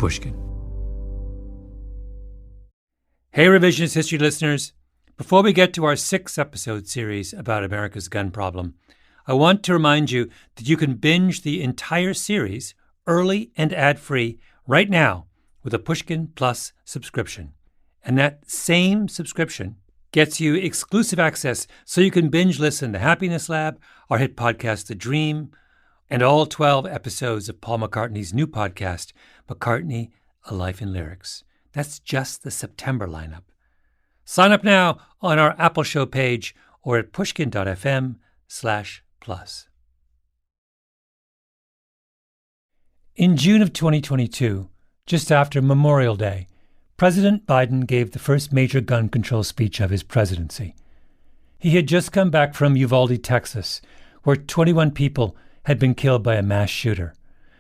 Pushkin. Hey, Revisionist History listeners. Before we get to our 6-episode series about America's gun problem, I want to remind you that you can binge the entire series early and ad-free right now with a Pushkin Plus subscription. And that same subscription gets you exclusive access so you can binge listen to Happiness Lab, our hit podcast, The Dream, and all 12 episodes of Paul McCartney's new podcast, McCartney, A Life in Lyrics. That's just the September lineup. Sign up now on our Apple Show page or at pushkin.fm/plus. In June of 2022, just after Memorial Day, President Biden gave the first major gun control speech of his presidency. He had just come back from Uvalde, Texas, where 21 people had been killed by a mass shooter.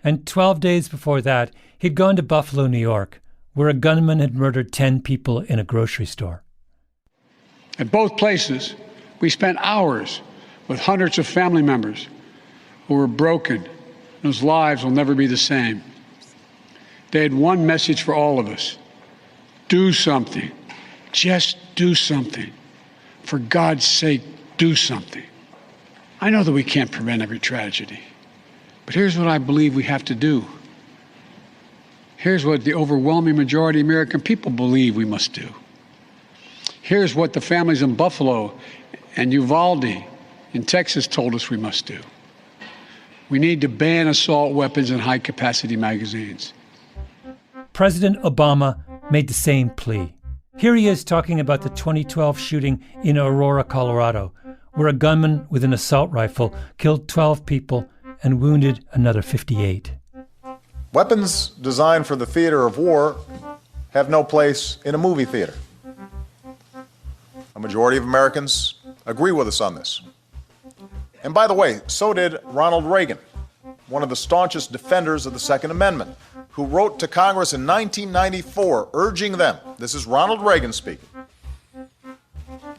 And 12 days before that, he'd gone to Buffalo, New York, where a gunman had murdered 10 people in a grocery store. At both places, we spent hours with hundreds of family members who were broken, whose lives will never be the same. They had one message for all of us: do something. Just do something. For God's sake, do something. I know that we can't prevent every tragedy, but here's what I believe we have to do. Here's what the overwhelming majority of American people believe we must do. Here's what the families in Buffalo and Uvalde in Texas told us we must do. We need to ban assault weapons and high-capacity magazines. President Obama made the same plea. Here he is talking about the 2012 shooting in Aurora, Colorado, where a gunman with an assault rifle killed 12 people and wounded another 58. Weapons designed for the theater of war have no place in a movie theater. A majority of Americans agree with us on this. And by the way, so did Ronald Reagan, one of the staunchest defenders of the Second Amendment, who wrote to Congress in 1994 urging them, this is Ronald Reagan speaking,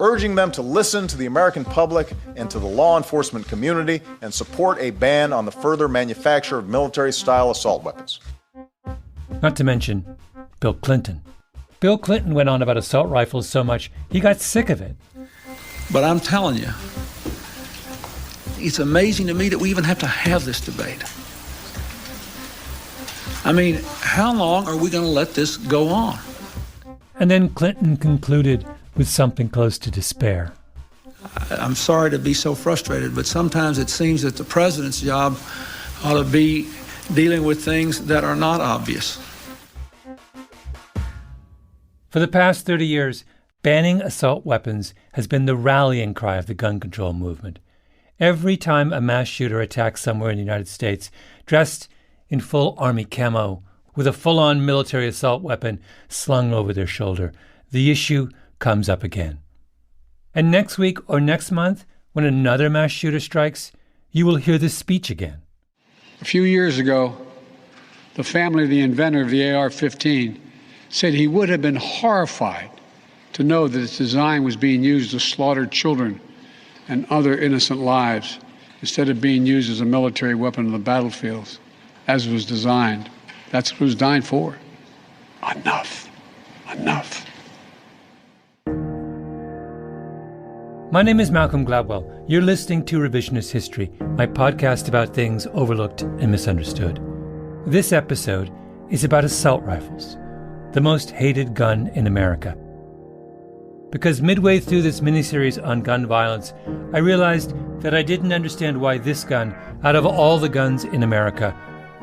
urging them to listen to the American public and to the law enforcement community and support a ban on the further manufacture of military-style assault weapons. Not to mention Bill Clinton. Bill Clinton went on about assault rifles so much he got sick of it. But I'm telling you, it's amazing to me that we even have to have this debate. I mean, how long are we going to let this go on? And then Clinton concluded with something close to despair. I'm sorry to be so frustrated, but sometimes it seems that the president's job ought to be dealing with things that are not obvious. For the past 30 years, banning assault weapons has been the rallying cry of the gun control movement. Every time a mass shooter attacks somewhere in the United States, dressed in full army camo, with a full-on military assault weapon slung over their shoulder, the issue comes up again. And next week or next month, when another mass shooter strikes, you will hear this speech again. A few years ago, the family of the inventor of the AR-15 said he would have been horrified to know that its design was being used to slaughter children and other innocent lives instead of being used as a military weapon on the battlefields, as it was designed. That's what it was designed for. Enough. Enough. My name is Malcolm Gladwell. You're listening to Revisionist History, my podcast about things overlooked and misunderstood. This episode is about assault rifles, the most hated gun in America. Because midway through this miniseries on gun violence, I realized that I didn't understand why this gun, out of all the guns in America,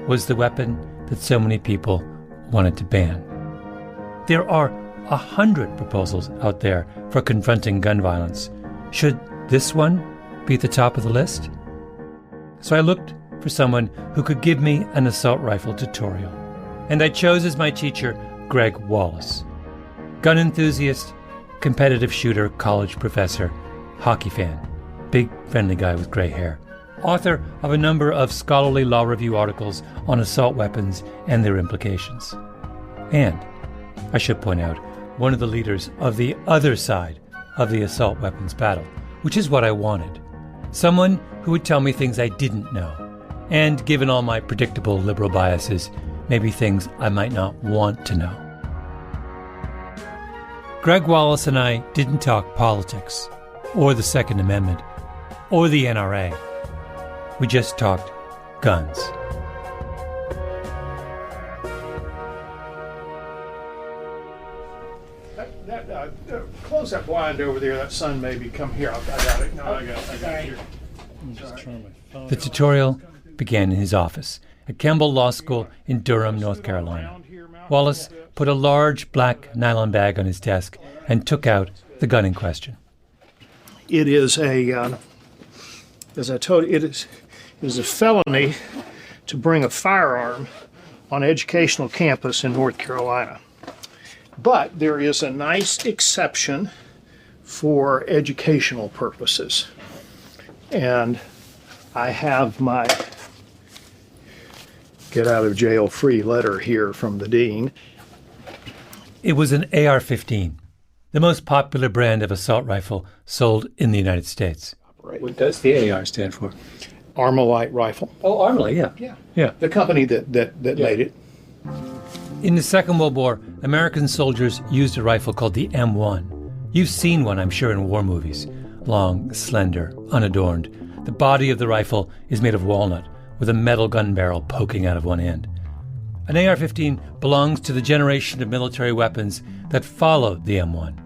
was the weapon that so many people wanted to ban. There are 100 proposals out there for confronting gun violence. Should this one be at the top of the list? So I looked for someone who could give me an assault rifle tutorial. And I chose as my teacher Greg Wallace. Gun enthusiast, competitive shooter, college professor, hockey fan, big friendly guy with gray hair. Author of a number of scholarly law review articles on assault weapons and their implications. And, I should point out, one of the leaders of the other side of the assault weapons battle, which is what I wanted. Someone who would tell me things I didn't know, and given all my predictable liberal biases, maybe things I might not want to know. Greg Wallace and I didn't talk politics, or the Second Amendment, or the NRA. We just talked guns. Close that blind over there. That sun maybe come here. I got it. No, I got it here. The tutorial began in his office at Campbell Law School in Durham, North Carolina. Wallace put a large black nylon bag on his desk and took out the gun in question. It is a, as I told you, it is a felony to bring a firearm on an educational campus in North Carolina. But there is a nice exception for educational purposes. And I have my get out of jail free letter here from the dean. It was an AR-15, the most popular brand of assault rifle sold in the United States. What does the AR stand for? Armalite rifle. Oh, Armalite, yeah. Yeah. The company that made it. In the Second World War, American soldiers used a rifle called the M1. You've seen one, I'm sure, in war movies. Long, slender, unadorned. The body of the rifle is made of walnut, with a metal gun barrel poking out of one end. An AR-15 belongs to the generation of military weapons that followed the M1.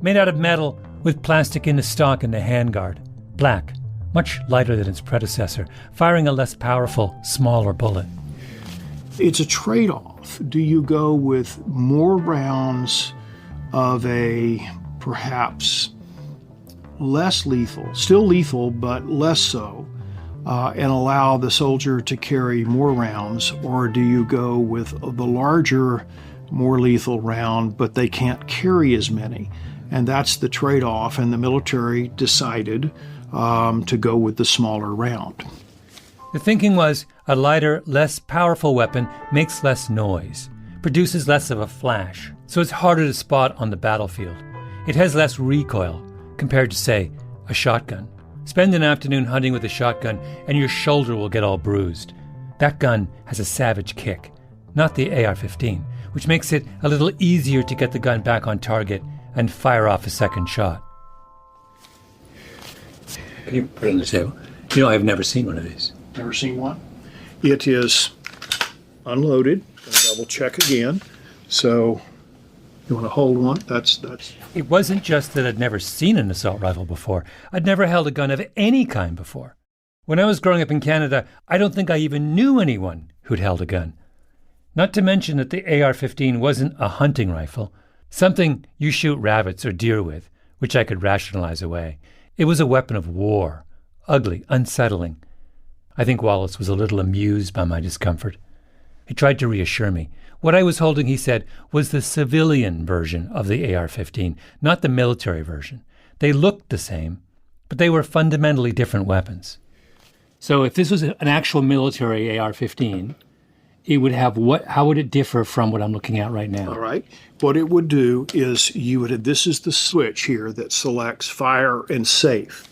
Made out of metal, with plastic in the stock and the handguard. Black, much lighter than its predecessor, firing a less powerful, smaller bullet. It's a trade-off. Do you go with more rounds of a perhaps less lethal, still lethal, but less so, and allow the soldier to carry more rounds, or do you go with the larger, more lethal round, but they can't carry as many? And that's the trade-off, and the military decided to go with the smaller round. The thinking was a lighter, less powerful weapon makes less noise, produces less of a flash, so it's harder to spot on the battlefield. It has less recoil compared to, say, a shotgun. Spend an afternoon hunting with a shotgun and your shoulder will get all bruised. That gun has a savage kick, not the AR-15, which makes it a little easier to get the gun back on target and fire off a second shot. Can you put it on the table? You know, I've never seen one of these. Never seen one? It is unloaded. Double check again. So you want to hold one? That's. It wasn't just that I'd never seen an assault rifle before. I'd never held a gun of any kind before. When I was growing up in Canada, I don't think I even knew anyone who'd held a gun. Not to mention that the AR-15 wasn't a hunting rifle, something you shoot rabbits or deer with, which I could rationalize away. It was a weapon of war, ugly, unsettling. I think Wallace was a little amused by my discomfort. He tried to reassure me. What I was holding, he said, was the civilian version of the AR-15, not the military version. They looked the same, but they were fundamentally different weapons. So if this was an actual military AR-15, it would have what? How would it differ from what I'm looking at right now? All right. What it would do is this is the switch here that selects fire and safe.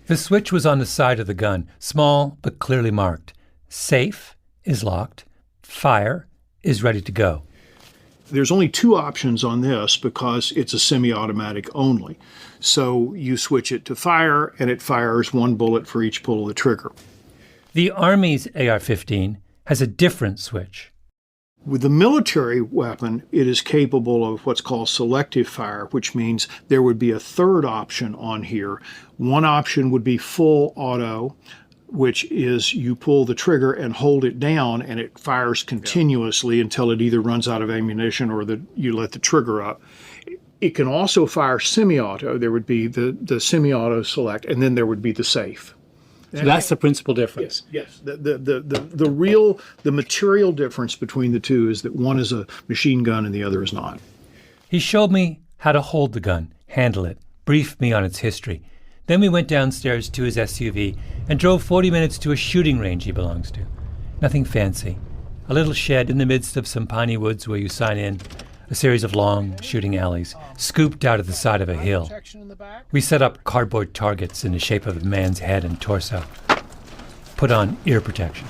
The switch was on the side of the gun, small but clearly marked. Safe is locked. Fire is ready to go. There's only two options on this because it's a semi-automatic only. So you switch it to fire, and it fires one bullet for each pull of the trigger. The Army's AR-15 has a different switch. With the military weapon, it is capable of what's called selective fire, which means there would be a third option on here. One option would be full auto, which is you pull the trigger and hold it down, and it fires continuously until it either runs out of ammunition or you let the trigger up. It can also fire semi-auto. There would be the semi-auto select, and then there would be the safe. So that's the principal difference. Yes. The material difference between the two is that one is a machine gun and the other is not. He showed me how to hold the gun, handle it, briefed me on its history. Then we went downstairs to his SUV and drove 40 minutes to a shooting range he belongs to. Nothing fancy. A little shed in the midst of some piney woods where you sign in, a series of long shooting alleys, scooped out of the side of a hill. We set up cardboard targets in the shape of a man's head and torso. Put on ear protection.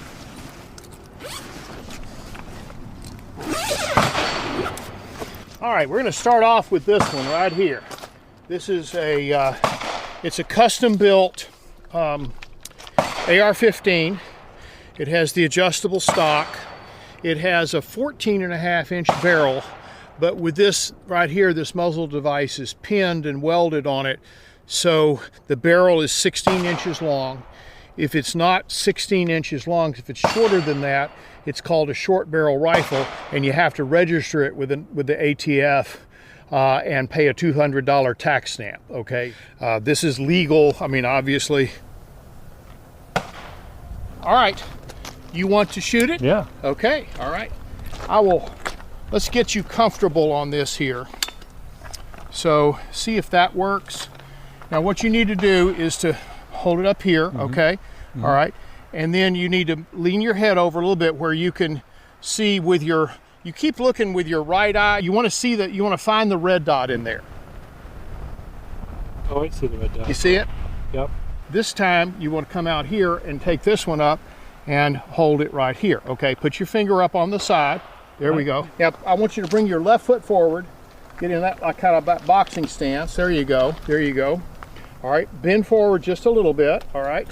All right, we're going to start off with this one right here. This is it's a custom-built AR-15. It has the adjustable stock. It has a 14.5-inch barrel, but with this right here, this muzzle device is pinned and welded on it, so the barrel is 16 inches long. If it's not 16 inches long, if it's shorter than that, it's called a short barrel rifle, and you have to register it with the ATF and pay a $200 tax stamp, okay? This is legal, I mean, obviously. All right, you want to shoot it? Yeah. Okay, all right. Let's get you comfortable on this here. So, see if that works. Now, what you need to do is to hold it up here, okay? All right. And then you need to lean your head over a little bit where you can see with you keep looking with your right eye. You want to find the red dot in there. Oh, I see the red dot. You see it? Yep. This time you want to come out here and take this one up and hold it right here. Okay, put your finger up on the side. There we go. Yep, I want you to bring your left foot forward. Get in that kind of boxing stance. There you go. There you go. All right, bend forward just a little bit. All right.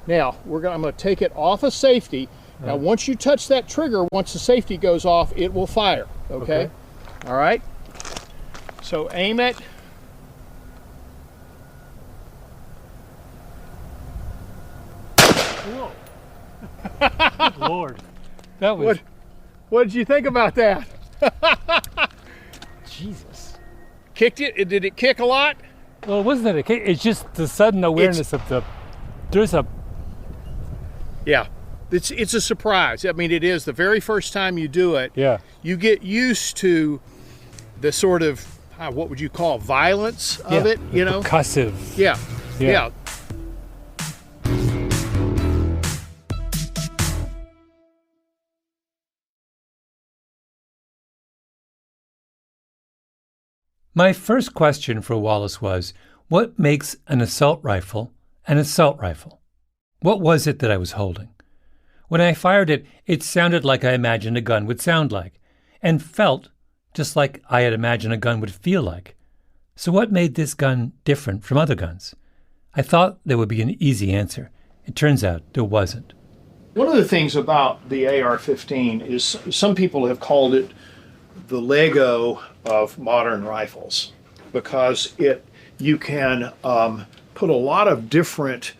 Now, I'm going to take it off of safety. Now, once you touch that trigger, once the safety goes off, it will fire, okay? All right? So aim it. Whoa. Good Lord. That was... What did you think about that? Jesus. Kicked it? Did it kick a lot? Well, it wasn't that a kick. It's just the sudden awareness of there's a... Yeah. It's a surprise. I mean, it is the very first time you do it. Yeah. You get used to the sort of what would you call violence of it? You know, percussive. Yeah. Yeah. My first question for Wallace was, what makes an assault rifle an assault rifle? What was it that I was holding? When I fired it, it sounded like I imagined a gun would sound like, and felt just like I had imagined a gun would feel like. So what made this gun different from other guns? I thought there would be an easy answer. It turns out there wasn't. One of the things about the AR-15 is some people have called it the Lego of modern rifles, because you can put a lot of different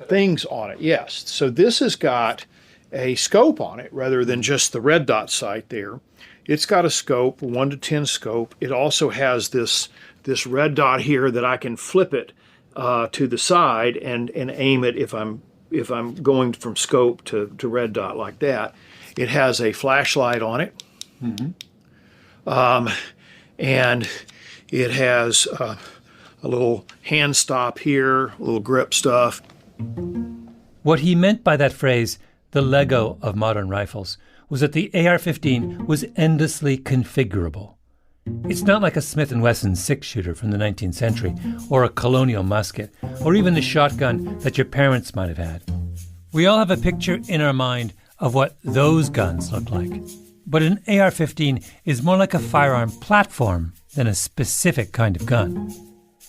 things on it. Yes. So this has got a scope on it rather than just the red dot sight there. It's got a scope, 1 to 10 scope. It also has this red dot here that I can flip it to the side and aim it if I'm going from scope to red dot like that. It has a flashlight on it. And it has a little hand stop here, a little grip stuff. What he meant by that phrase, the Lego of modern rifles, was that the AR-15 was endlessly configurable. It's not like a Smith & Wesson six-shooter from the 19th century, or a colonial musket, or even the shotgun that your parents might have had. We all have a picture in our mind of what those guns look like. But an AR-15 is more like a firearm platform than a specific kind of gun.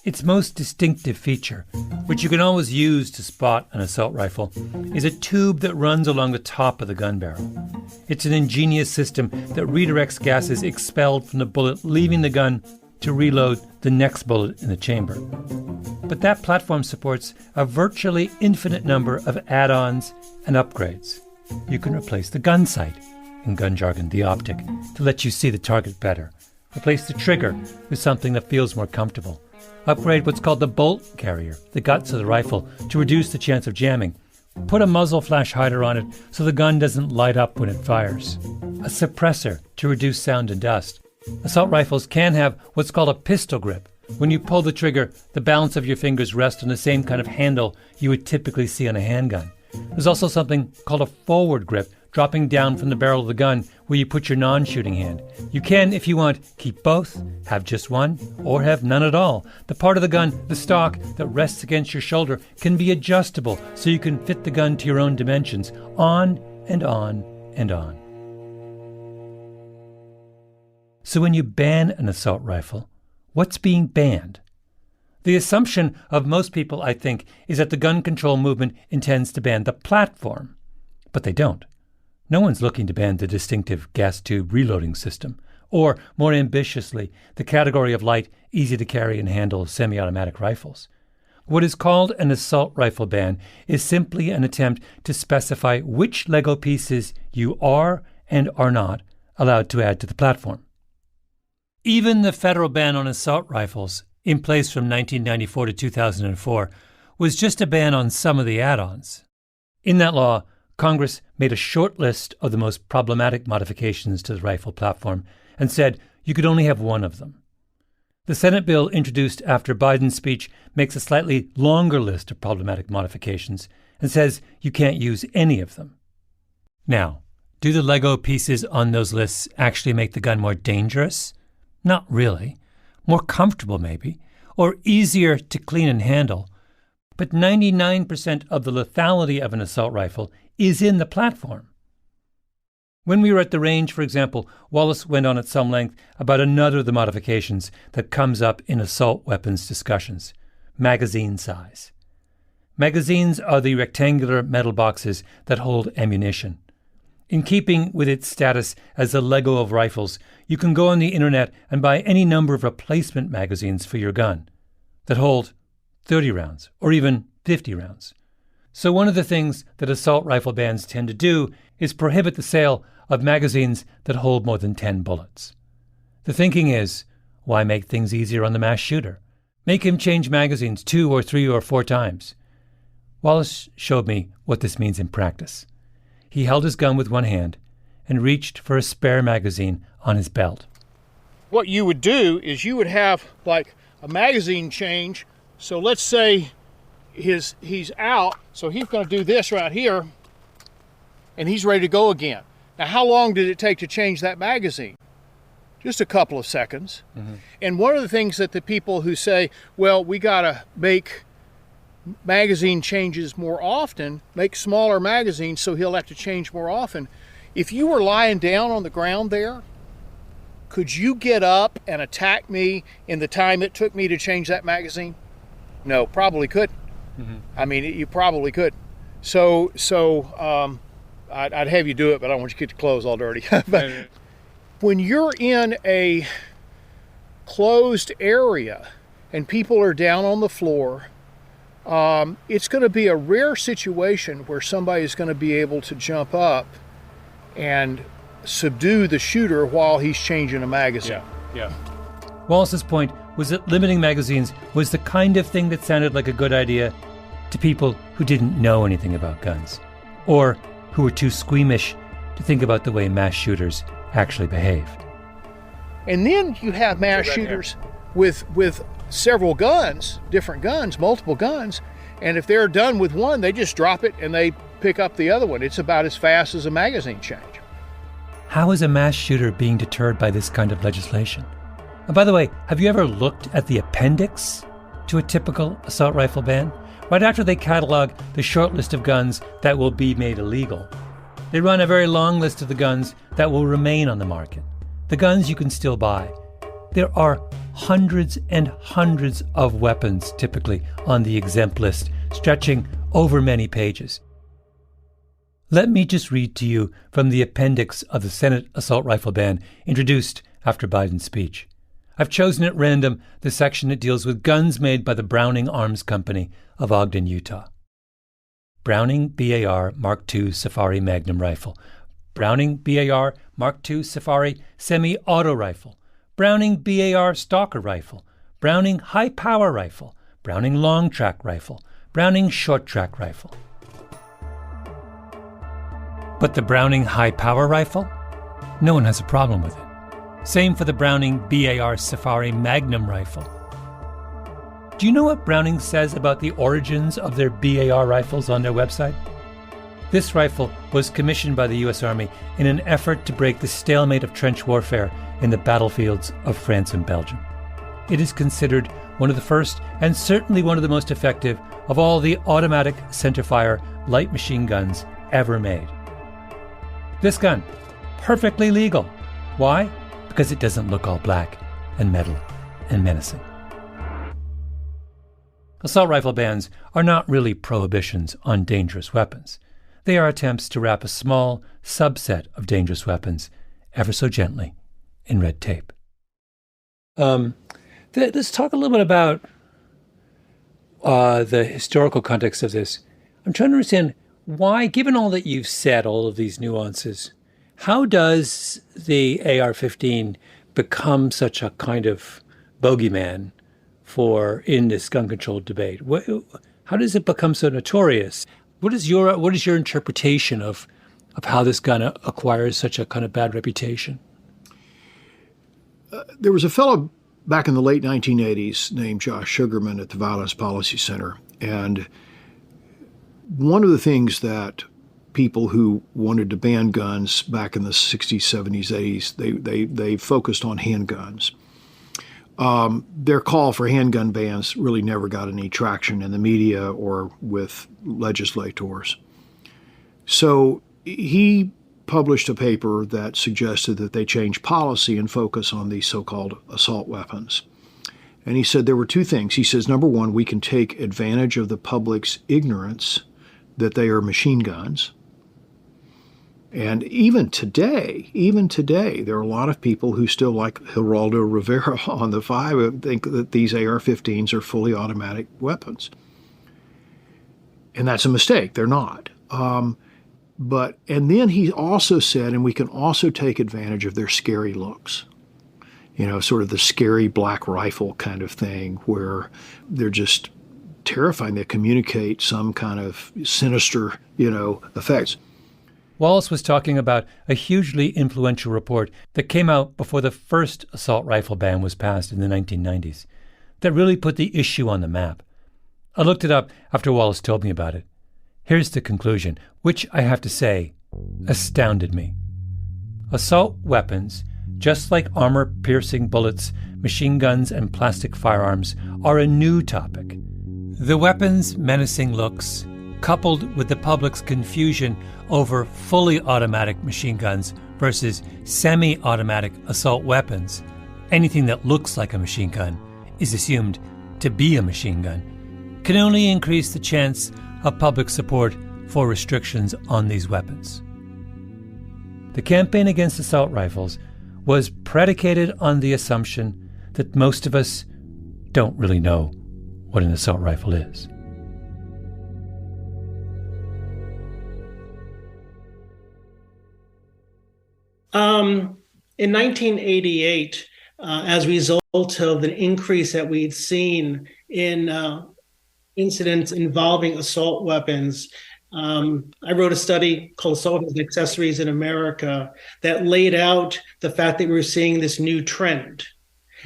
Its most distinctive feature, which you can always use to spot an assault rifle, is a tube that runs along the top of the gun barrel. It's an ingenious system that redirects gases expelled from the bullet leaving the gun to reload the next bullet in the chamber. But that platform supports a virtually infinite number of add-ons and upgrades. You can replace the gun sight, in gun jargon the optic, to let you see the target better. Replace the trigger with something that feels more comfortable. Upgrade what's called the bolt carrier, the guts of the rifle, to reduce the chance of jamming. Put a muzzle flash hider on it so the gun doesn't light up when it fires. A suppressor to reduce sound and dust. Assault rifles can have what's called a pistol grip. When you pull the trigger, the balance of your fingers rest on the same kind of handle you would typically see on a handgun. There's also something called a forward grip, dropping down from the barrel of the gun where you put your non-shooting hand. You can, if you want, keep both, have just one, or have none at all. The part of the gun, the stock, that rests against your shoulder can be adjustable so you can fit the gun to your own dimensions, on and on and on. So when you ban an assault rifle, what's being banned? The assumption of most people, I think, is that the gun control movement intends to ban the platform. But they don't. No one's looking to ban the distinctive gas tube reloading system, or, more ambitiously, the category of light, easy-to-carry and handle semi-automatic rifles. What is called an assault rifle ban is simply an attempt to specify which Lego pieces you are and are not allowed to add to the platform. Even the federal ban on assault rifles, in place from 1994 to 2004, was just a ban on some of the add-ons. In that law, Congress made a short list of the most problematic modifications to the rifle platform and said you could only have one of them. The Senate bill introduced after Biden's speech makes a slightly longer list of problematic modifications and says you can't use any of them. Now, do the Lego pieces on those lists actually make the gun more dangerous? Not really. More comfortable, maybe, or easier to clean and handle. But 99% of the lethality of an assault rifle is in the platform. When we were at the range, for example, Wallace went on at some length about another of the modifications that comes up in assault weapons discussions: magazine size. Magazines are the rectangular metal boxes that hold ammunition. In keeping with its status as the Lego of rifles, you can go on the internet and buy any number of replacement magazines for your gun that hold 30 rounds or even 50 rounds. So one of the things that assault rifle bans tend to do is prohibit the sale of magazines that hold more than 10 bullets. The thinking is, why make things easier on the mass shooter? Make him change magazines 2 or 3 or 4 times. Wallace showed me what this means in practice. He held his gun with one hand and reached for a spare magazine on his belt. What you would do is you would have like a magazine change. So let's say he's out, so he's going to do this right here, and he's ready to go again. Now, how long did it take to change that magazine? Just a couple of seconds. Mm-hmm. And one of the things that the people who say, well, we got to make magazine changes more often, make smaller magazines so he'll have to change more often. If you were lying down on the ground there, could you get up and attack me in the time it took me to change that magazine? No, probably couldn't. Mm-hmm. I mean, you probably could. So I'd have you do it, but I don't want you to get your clothes all dirty. But when you're in a closed area and people are down on the floor, it's going to be a rare situation where somebody is going to be able to jump up and subdue the shooter while he's changing a magazine. Yeah. Wallace's point was that limiting magazines was the kind of thing that sounded like a good idea to people who didn't know anything about guns, or who were too squeamish to think about the way mass shooters actually behave. And then you have mass shooters with several guns, different guns, multiple guns, and if they're done with one, they just drop it and they pick up the other one. It's about as fast as a magazine change. How is a mass shooter being deterred by this kind of legislation? And by the way, have you ever looked at the appendix to a typical assault rifle ban? Right after they catalog the short list of guns that will be made illegal, they run a very long list of the guns that will remain on the market, the guns you can still buy. There are hundreds and hundreds of weapons typically on the exempt list, stretching over many pages. Let me just read to you from the appendix of the Senate assault rifle ban introduced after Biden's speech. I've chosen at random the section that deals with guns made by the Browning Arms Company of Ogden, Utah. Browning BAR Mark II Safari Magnum Rifle, Browning BAR Mark II Safari Semi-Auto Rifle, Browning BAR Stalker Rifle, Browning High Power Rifle, Browning Long Track Rifle, Browning Short Track Rifle. But the Browning High Power Rifle? No one has a problem with it. Same for the Browning BAR Safari Magnum Rifle. Do you know what Browning says about the origins of their BAR rifles on their website? This rifle was commissioned by the U.S. Army in an effort to break the stalemate of trench warfare in the battlefields of France and Belgium. It is considered one of the first and certainly one of the most effective of all the automatic centerfire light machine guns ever made. This gun, perfectly legal. Why? because it doesn't look all black and metal and menacing. Assault rifle bans are not really prohibitions on dangerous weapons. They are attempts to wrap a small subset of dangerous weapons ever so gently in red tape. Let's talk a little bit about the historical context of this. I'm trying to understand why, given all that you've said, all of these nuances, how does the AR-15 become such a kind of bogeyman in this gun control debate? How does it become so notorious? What is your interpretation of how this gun acquires such a kind of bad reputation? There was a fellow back in the late 1980s named Josh Sugarman at the Violence Policy Center, and one of the things that people who wanted to ban guns back in the 60s, 70s, 80s, they focused on handguns. Their call for handgun bans really never got any traction in the media or with legislators. So he published a paper that suggested that they change policy and focus on these so-called assault weapons. And he said there were two things. He says, number one, we can take advantage of the public's ignorance that they are machine guns. And even today, there are a lot of people who still, like Geraldo Rivera on the 5, think that these AR-15s are fully automatic weapons. And that's a mistake. They're not. And then he also said, and we can also take advantage of their scary looks. Sort of the scary black rifle kind of thing where they're just terrifying. They communicate some kind of sinister, effects. Wallace was talking about a hugely influential report that came out before the first assault rifle ban was passed in the 1990s that really put the issue on the map. I looked it up after Wallace told me about it. Here's the conclusion, which I have to say astounded me. Assault weapons, just like armor-piercing bullets, machine guns, and plastic firearms, are a new topic. The weapons' menacing looks, coupled with the public's confusion over fully automatic machine guns versus semi-automatic assault weapons, anything that looks like a machine gun is assumed to be a machine gun, can only increase the chance of public support for restrictions on these weapons. The campaign against assault rifles was predicated on the assumption that most of us don't really know what an assault rifle is. In 1988, as a result of an increase that we'd seen in incidents involving assault weapons, I wrote a study called Assault Weapons and Accessories in America that laid out the fact that we were seeing this new trend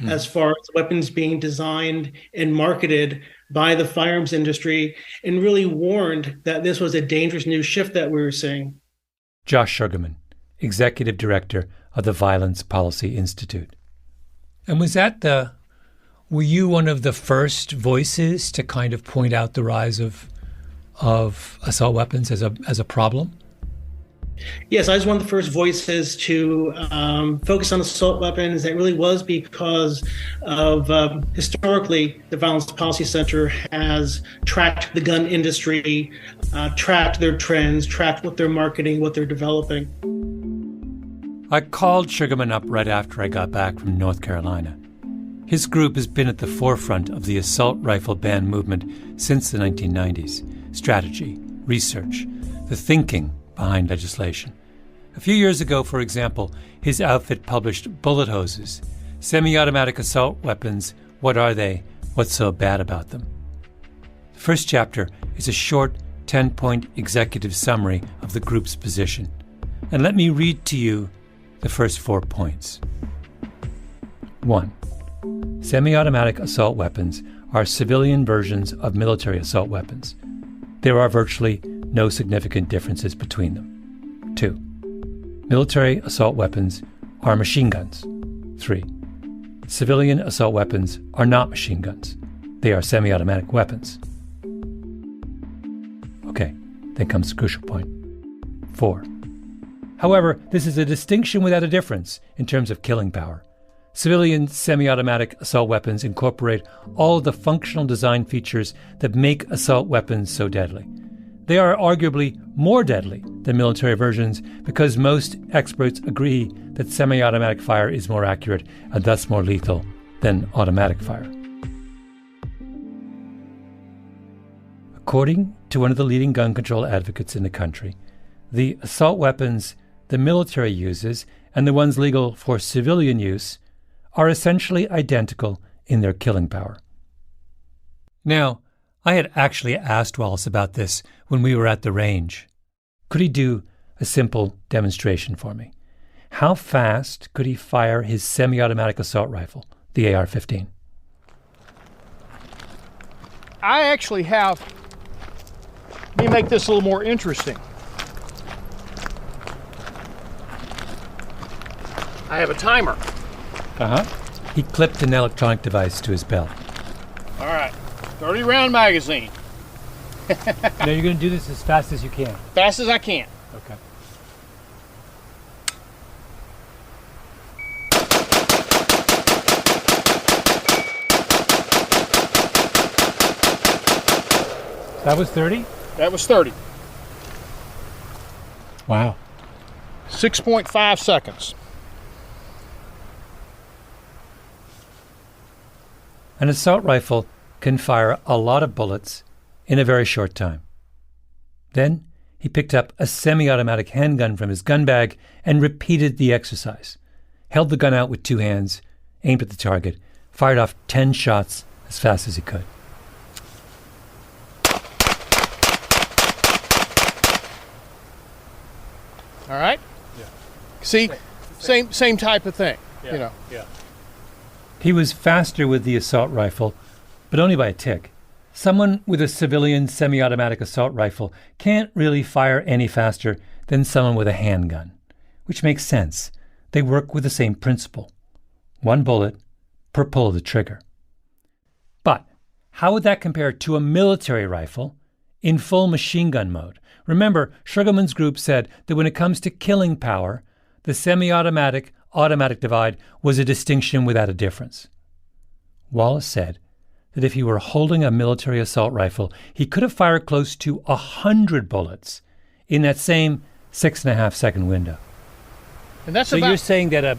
as far as weapons being designed and marketed by the firearms industry, and really warned that this was a dangerous new shift that we were seeing. Josh Sugarman, Executive Director of the Violence Policy Institute. And were you one of the first voices to kind of point out the rise of assault weapons as a problem? Yes, I was one of the first voices to focus on assault weapons. That really was because of historically, the Violence Policy Center has tracked the gun industry, tracked their trends, tracked what they're marketing, what they're developing. I called Sugarman up right after I got back from North Carolina. His group has been at the forefront of the assault rifle ban movement since the 1990s. Strategy, research, the thinking behind legislation. A few years ago, for example, his outfit published Bullet Hoses, Semi-Automatic Assault Weapons, What Are They? What's So Bad About Them? The first chapter is a short 10-point executive summary of the group's position. And let me read to you the first 4 points. 1. Semi-automatic assault weapons are civilian versions of military assault weapons. There are virtually no significant differences between them. 2. Military assault weapons are machine guns. 3. Civilian assault weapons are not machine guns. They are semi-automatic weapons. Okay, then comes the crucial point. 4. However, this is a distinction without a difference in terms of killing power. Civilian semi-automatic assault weapons incorporate all of the functional design features that make assault weapons so deadly. They are arguably more deadly than military versions because most experts agree that semi-automatic fire is more accurate and thus more lethal than automatic fire. According to one of the leading gun control advocates in the country, the assault weapons the military uses and the ones legal for civilian use are essentially identical in their killing power. Now, I had actually asked Wallace about this when we were at the range. Could he do a simple demonstration for me? How fast could he fire his semi-automatic assault rifle, the AR-15? I actually have, let me make this a little more interesting. I have a timer. He clipped an electronic device to his belt. All right, 30 round magazine. Now you're going to do this as fast as you can. Fast as I can. Okay. That was 30? That was 30. Wow. 6.5 seconds. An assault rifle can fire a lot of bullets in a very short time. Then he picked up a semi-automatic handgun from his gun bag and repeated the exercise. Held the gun out with two hands, aimed at the target, fired off 10 shots as fast as he could. All right? Yeah. See, same type of thing, Yeah. you know. Yeah. He was faster with the assault rifle, but only by a tick. Someone with a civilian semi-automatic assault rifle can't really fire any faster than someone with a handgun, which makes sense. They work with the same principle. One bullet per pull of the trigger. But how would that compare to a military rifle in full machine gun mode? Remember, Sugarman's group said that when it comes to killing power, the semi-automatic automatic divide was a distinction without a difference. Wallace said that if he were holding a military assault rifle, he could have fired close to 100 bullets in that same 6.5 second window. And that's So about, you're saying that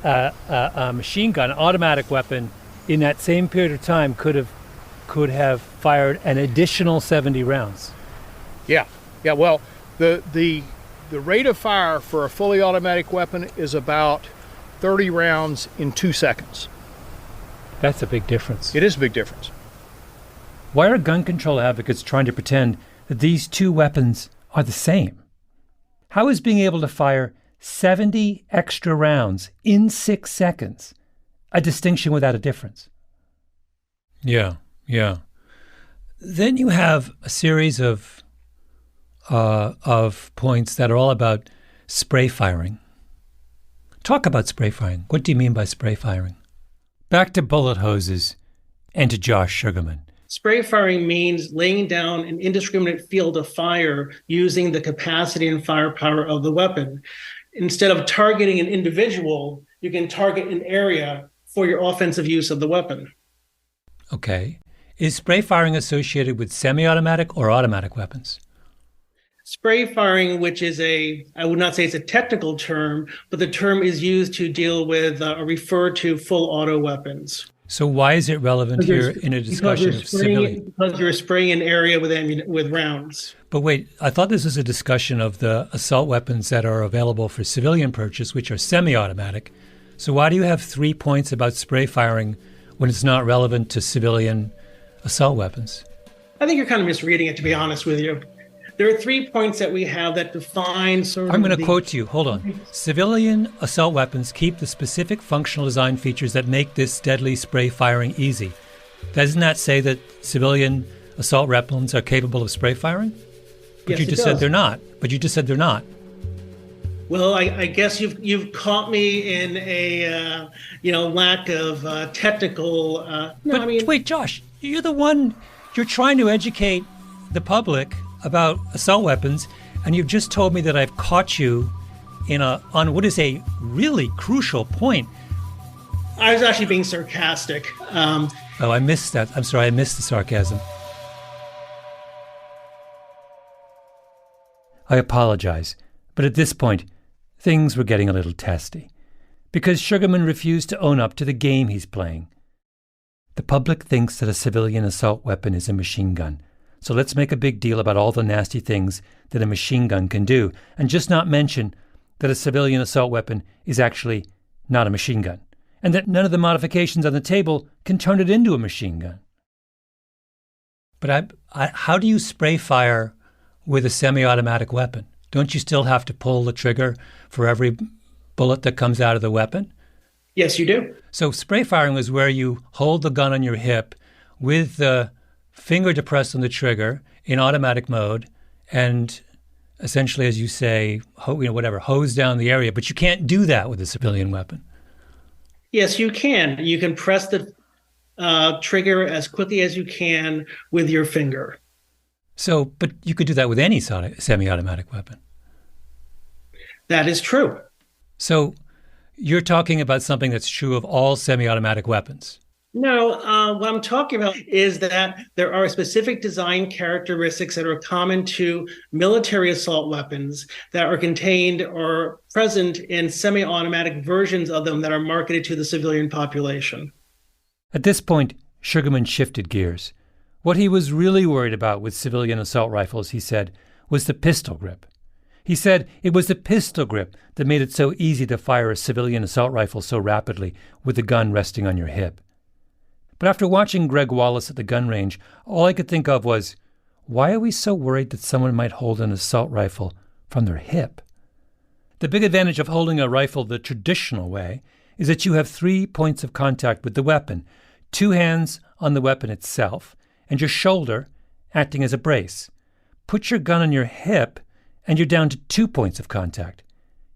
a machine gun, automatic weapon, in that same period of time could have fired an additional 70 rounds. yeah. Well, the rate of fire for a fully automatic weapon is about 30 rounds in 2 seconds. That's a big difference. It is a big difference. Why are gun control advocates trying to pretend that these two weapons are the same? How is being able to fire 70 extra rounds in 6 seconds a distinction without a difference? Yeah. Then you have a series of points that are all about spray firing. Talk about spray firing. What do you mean by spray firing? Back to bullet hoses and to Josh Sugarman. Spray firing means laying down an indiscriminate field of fire using the capacity and firepower of the weapon. Instead of targeting an individual, you can target an area for your offensive use of the weapon. Okay. Is spray firing associated with semi-automatic or automatic weapons? Spray firing, which is I would not say it's a technical term, but the term is used to deal with or refer to full auto weapons. So why is it relevant here in a discussion of civilian? Because you're spraying an area with rounds. But wait, I thought this was a discussion of the assault weapons that are available for civilian purchase, which are semi-automatic. So why do you have 3 points about spray firing when it's not relevant to civilian assault weapons? I think you're kind of misreading it, to be honest with you. There are 3 points that we have that define sort of I'm going to quote you. Hold on. Civilian assault weapons keep the specific functional design features that make this deadly spray firing easy. Doesn't that say that civilian assault weapons are capable of spray firing? But Yes, you it just said does. they're not. But you just said they're not. Well, I guess you've caught me in a lack of technical. Wait, Josh, you're the one. You're trying to educate the public about assault weapons, and you've just told me that I've caught you on what is a really crucial point. I was actually being sarcastic. I missed that. I'm sorry, I missed the sarcasm. I apologize, but at this point, things were getting a little testy, because Sugarman refused to own up to the game he's playing. The public thinks that a civilian assault weapon is a machine gun, so let's make a big deal about all the nasty things that a machine gun can do, and just not mention that a civilian assault weapon is actually not a machine gun, and that none of the modifications on the table can turn it into a machine gun. But how do you spray fire with a semi-automatic weapon? Don't you still have to pull the trigger for every bullet that comes out of the weapon? Yes, you do. So spray firing is where you hold the gun on your hip with the finger depressed on the trigger in automatic mode and essentially, as you say, hose down the area. But you can't do that with a civilian weapon. Yes, you can. You can press the trigger as quickly as you can with your finger. So, but you could do that with any semi-automatic weapon. That is true. So you're talking about something that's true of all semi-automatic weapons. No, what I'm talking about is that there are specific design characteristics that are common to military assault weapons that are contained or present in semi-automatic versions of them that are marketed to the civilian population. At this point, Sugarman shifted gears. What he was really worried about with civilian assault rifles, he said, was the pistol grip. He said it was the pistol grip that made it so easy to fire a civilian assault rifle so rapidly with the gun resting on your hip. But after watching Greg Wallace at the gun range, all I could think of was, why are we so worried that someone might hold an assault rifle from their hip? The big advantage of holding a rifle the traditional way is that you have 3 points of contact with the weapon, 2 hands on the weapon itself, and your shoulder acting as a brace. Put your gun on your hip, and you're down to 2 points of contact.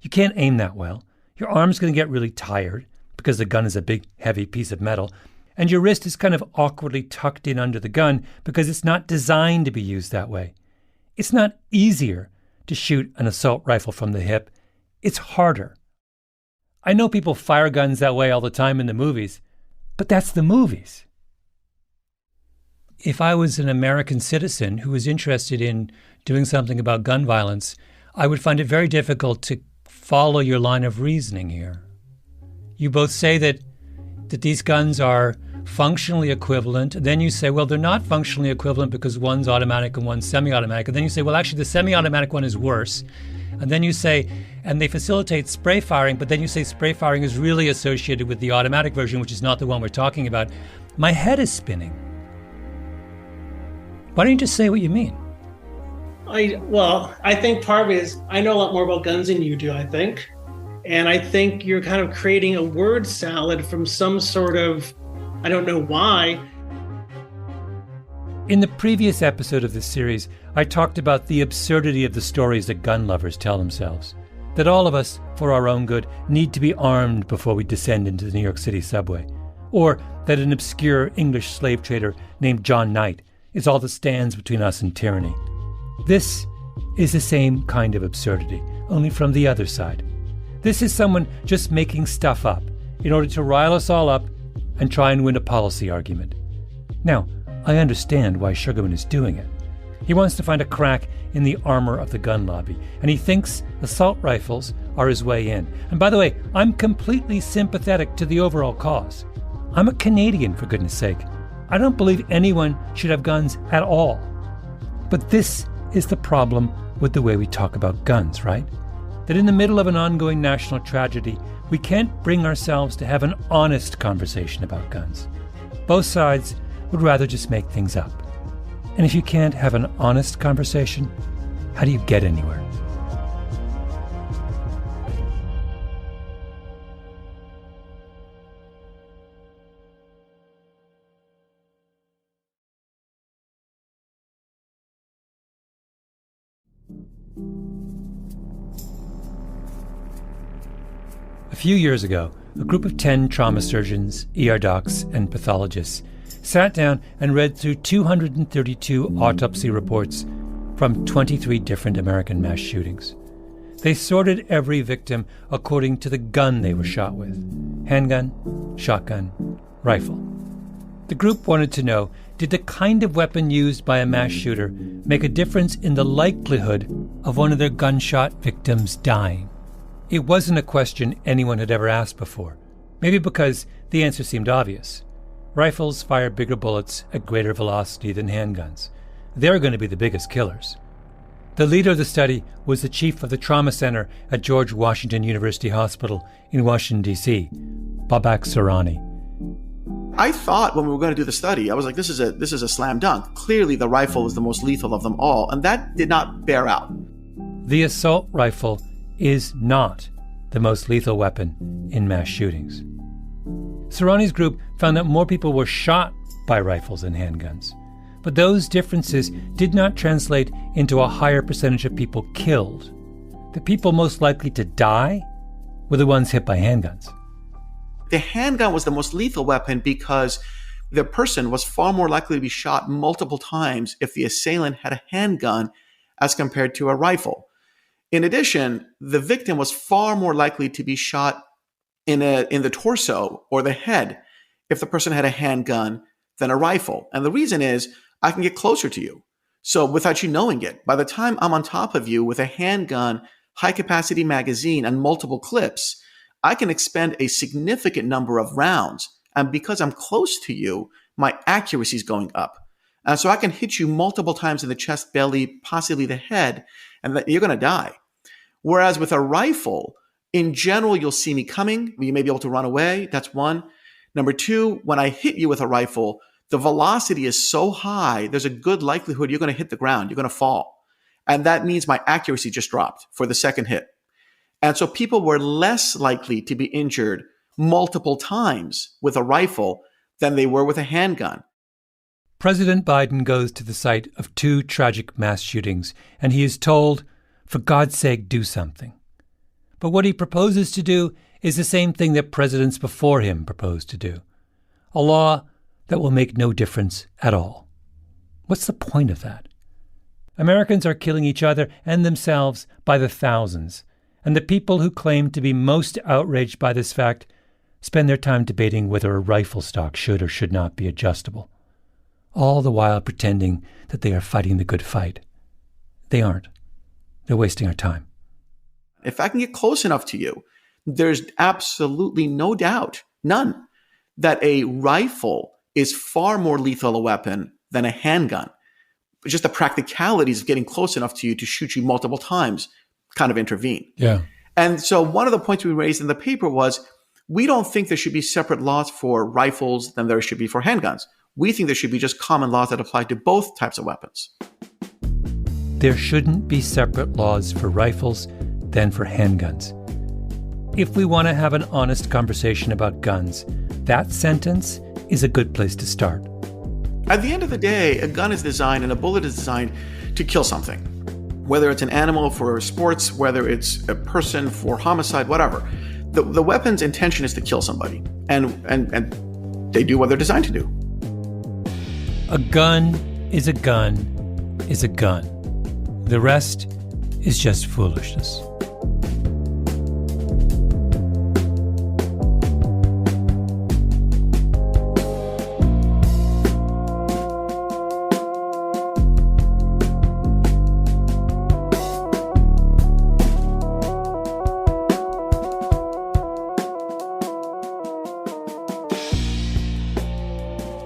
You can't aim that well. Your arm's going to get really tired because the gun is a big, heavy piece of metal, and your wrist is kind of awkwardly tucked in under the gun because it's not designed to be used that way. It's not easier to shoot an assault rifle from the hip. It's harder. I know people fire guns that way all the time in the movies, but that's the movies. If I was an American citizen who was interested in doing something about gun violence, I would find it very difficult to follow your line of reasoning here. You both say that these guns are functionally equivalent. Then you say, well, they're not functionally equivalent because one's automatic and one's semi-automatic. And then you say, well, actually, the semi-automatic one is worse. And then you say, and they facilitate spray firing, but then you say spray firing is really associated with the automatic version, which is not the one we're talking about. My head is spinning. Why don't you just say what you mean? I think part of it is I know a lot more about guns than you do, I think. And I think you're kind of creating a word salad from some sort of, I don't know why. In the previous episode of this series, I talked about the absurdity of the stories that gun lovers tell themselves. That all of us, for our own good, need to be armed before we descend into the New York City subway. Or that an obscure English slave trader named John Knight is all that stands between us and tyranny. This is the same kind of absurdity, only from the other side. This is someone just making stuff up in order to rile us all up and try and win a policy argument. Now, I understand why Sugarman is doing it. He wants to find a crack in the armor of the gun lobby, and he thinks assault rifles are his way in. And by the way, I'm completely sympathetic to the overall cause. I'm a Canadian, for goodness sake. I don't believe anyone should have guns at all. But this is the problem with the way we talk about guns, right? That in the middle of an ongoing national tragedy, we can't bring ourselves to have an honest conversation about guns. Both sides would rather just make things up. And if you can't have an honest conversation, how do you get anywhere? A few years ago, a group of 10 trauma surgeons, ER docs, and pathologists sat down and read through 232 autopsy reports from 23 different American mass shootings. They sorted every victim according to the gun they were shot with: handgun, shotgun, rifle. The group wanted to know, did the kind of weapon used by a mass shooter make a difference in the likelihood of one of their gunshot victims dying? It wasn't a question anyone had ever asked before, maybe because the answer seemed obvious. Rifles fire bigger bullets at greater velocity than handguns. They're going to be the biggest killers. The leader of the study was the chief of the trauma center at George Washington University Hospital in Washington, D.C., Babak Surani. I thought when we were going to do the study, I was like, this is a slam dunk. Clearly, the rifle is the most lethal of them all, and that did not bear out. The assault rifle is not the most lethal weapon in mass shootings. Surani's group found that more people were shot by rifles than handguns, but those differences did not translate into a higher percentage of people killed. The people most likely to die were the ones hit by handguns. The handgun was the most lethal weapon because the person was far more likely to be shot multiple times if the assailant had a handgun as compared to a rifle. In addition, the victim was far more likely to be shot in the torso or the head if the person had a handgun than a rifle. And the reason is, I can get closer to you. So without you knowing it, by the time I'm on top of you with a handgun, high-capacity magazine, and multiple clips, I can expend a significant number of rounds. And because I'm close to you, my accuracy is going up. And so I can hit you multiple times in the chest, belly, possibly the head, and you're going to die. Whereas with a rifle, in general, you'll see me coming. You may be able to run away. That's one. Number two, when I hit you with a rifle, the velocity is so high, there's a good likelihood you're going to hit the ground. You're going to fall. And that means my accuracy just dropped for the second hit. And so people were less likely to be injured multiple times with a rifle than they were with a handgun. President Biden goes to the site of 2 tragic mass shootings, and he is told, for God's sake, do something. But what he proposes to do is the same thing that presidents before him proposed to do: a law that will make no difference at all. What's the point of that? Americans are killing each other and themselves by the thousands, and the people who claim to be most outraged by this fact spend their time debating whether a rifle stock should or should not be adjustable, all the while pretending that they are fighting the good fight. They aren't. They're wasting our time. If I can get close enough to you, there's absolutely no doubt, none, that a rifle is far more lethal a weapon than a handgun. But just the practicalities of getting close enough to you to shoot you multiple times kind of intervene. Yeah. And so one of the points we raised in the paper was, we don't think there should be separate laws for rifles than there should be for handguns. We think there should be just common laws that apply to both types of weapons. There shouldn't be separate laws for rifles than for handguns. If we want to have an honest conversation about guns, that sentence is a good place to start. At the end of the day, a gun is designed and a bullet is designed to kill something. Whether it's an animal for sports, whether it's a person for homicide, whatever. The weapon's intention is to kill somebody. And they do what they're designed to do. A gun is a gun is a gun. The rest is just foolishness.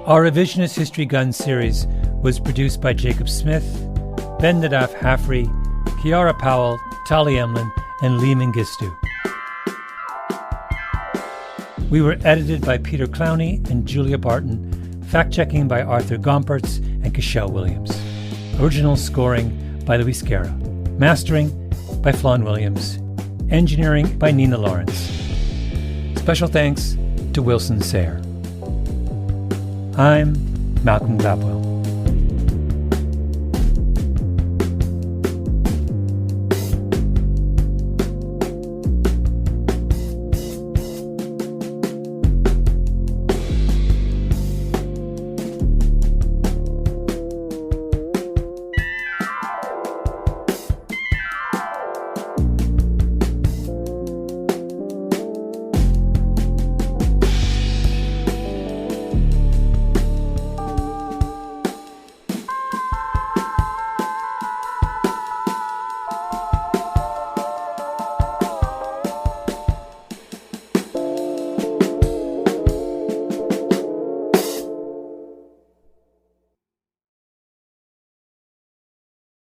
Our Revisionist History Guns series was produced by Jacob Smith, Ben Nadaf Hafri, Kiara Powell, Tali Emlin, and Lee Mengistu. We were edited by Peter Clowney and Julia Barton, fact-checking by Arthur Gompertz and Cashel Williams. Original scoring by Luis Guerra. Mastering by Flawn Williams. Engineering by Nina Lawrence. Special thanks to Wilson Sayre. I'm Malcolm Gladwell.